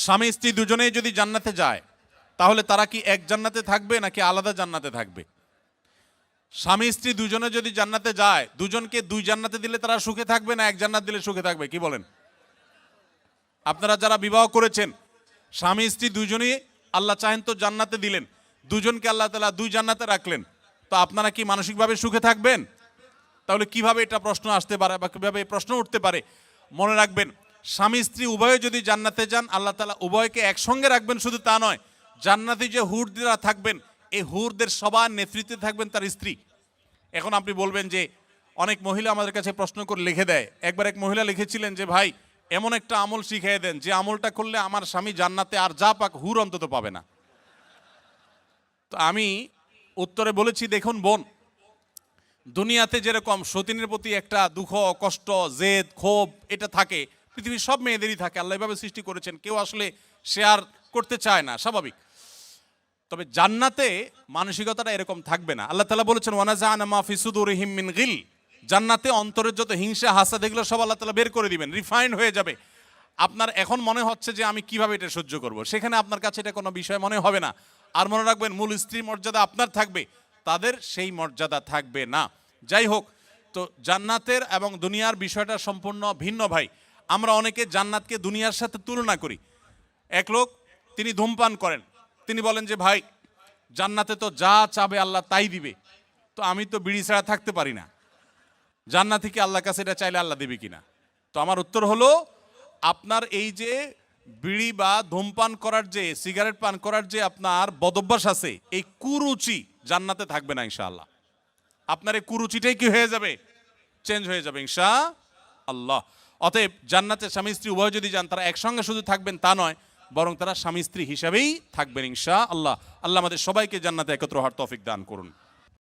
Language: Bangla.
স্বামী স্ত্রী দুজনেই যদি জান্নাতে যায় তাহলে তারা কি এক জান্নাতে থাকবে নাকি আলাদা জান্নাতে থাকবে? স্বামী স্ত্রী দুজনে যদি জান্নাতে যায়, দুজনকে দুই জান্নাতে দিলে তারা সুখে থাকবে না এক জান্নাত দিলে সুখে থাকবে? কি বলেন? আপনারা যারা বিবাহ করেছেন, স্বামী স্ত্রী দুজনেই আল্লাহ চাহেন তো জান্নাতে দিলেন, দুজনকে আল্লাহ তাআলা দুই জান্নাতে রাখলেন, তো আপনারা কি মানসিকভাবে সুখে থাকবেন? তাহলে কিভাবে এটা প্রশ্ন আসতে পারে বা কিভাবে প্রশ্ন উঠতে পারে? মনে রাখবেন, স্বামী স্ত্রী উভয়ে যদি জান্নাতে যান, আল্লাহ তাআলা উভয়কে একসঙ্গে রাখবেন। শুধু তা নয়, জান্নাতে যে হুররা থাকবেন, এই হুরদের সবার নেতৃত্বে থাকবেন তার স্ত্রী। এখন আপনি বলবেন যে অনেক মহিলা আমাদের কাছে প্রশ্ন করে লিখে দেয়। একবার এক মহিলা লিখেছিলেন যে ভাই, এমন একটা আমল শিখিয়ে দেন যে আমলটা করলে আমার স্বামী জান্নাতে আর যা পাক হুর অন্তত পাবে না। তো আমি উত্তরে বলেছি, দেখুন বোন, দুনিয়াতে যেরকম সতীনের প্রতি একটা দুঃখ, কষ্ট, জেদ, ক্ষোভ এটা থাকে, পৃথিবীর সব মেয়েদেরই থাকে। আল্লাহ এভাবে সৃষ্টি করেছেন, কেউ আসলে শেয়ার করতে চায় না, স্বাভাবিক। তবে জান্নাতে মানসিকতাটা এরকম থাকবে না। আল্লাহ তাআলা বলেছেন ওয়ানাজাআনা মা ফি সুদুরিহিম মিন গিল, জান্নাতে অন্তরের যত হিংসা, হাসাদ এগুলো সব আল্লাহ তাআলা বের করে দিবেন, রিফাইন্ড হয়ে যাবে। আপনার এখন মনে হচ্ছে যে আমি কিভাবে এটা সহ্য করব, সেখানে আপনার কাছে এটা কোনো বিষয় মনে হবে না। আর মনে রাখবেন, মূল স্ত্রী মর্যাদা আপনার থাকবে, তাদের সেই মর্যাদা থাকবে না। যাই হোক, তো জান্নাতের এবং দুনিয়ার বিষয়টা সম্পূর্ণ ভিন্ন ভাই। আমরা অনেকে জান্নাতকে দুনিয়ার সাথে তুলনা করি। এক লোক, তিনি ধূমপান করেন, তিনি বলেন যে ভাই, জান্নাতে তো যা চাবে আল্লাহ তাই দিবে, তো আমি তো বিড়ি ছাড়া থাকতে পারি না, জান্নাতে কি আল্লাহর কাছে এটা চাইলে আল্লাহ দেবে কিনা? তো আমার উত্তর হলো, আপনার এই যে বিড়ি বা ধূমপান করার যে, সিগারেট পান করার যে আপনার বদভ্যাস আছে, এই কুরুচি জান্নাতে থাকবে না ইনশাআল্লাহ। আপনার এই কুরুচিটাই কি হয়ে যাবে? চেঞ্জ হয়ে যাবে ইনশাআল্লাহ। অতএব জান্নাতে স্বামী স্ত্রী উভয় যদি যান, তারা একসঙ্গে শুধু থাকবেন তা নয়, বরং তারা স্বামী স্ত্রী হিসাবেই থাকবেন ইনশাআল্লাহ। আল্লাহ আমাদের সবাইকে জান্নাতে একত্র হওয়ার তৌফিক দান করুন।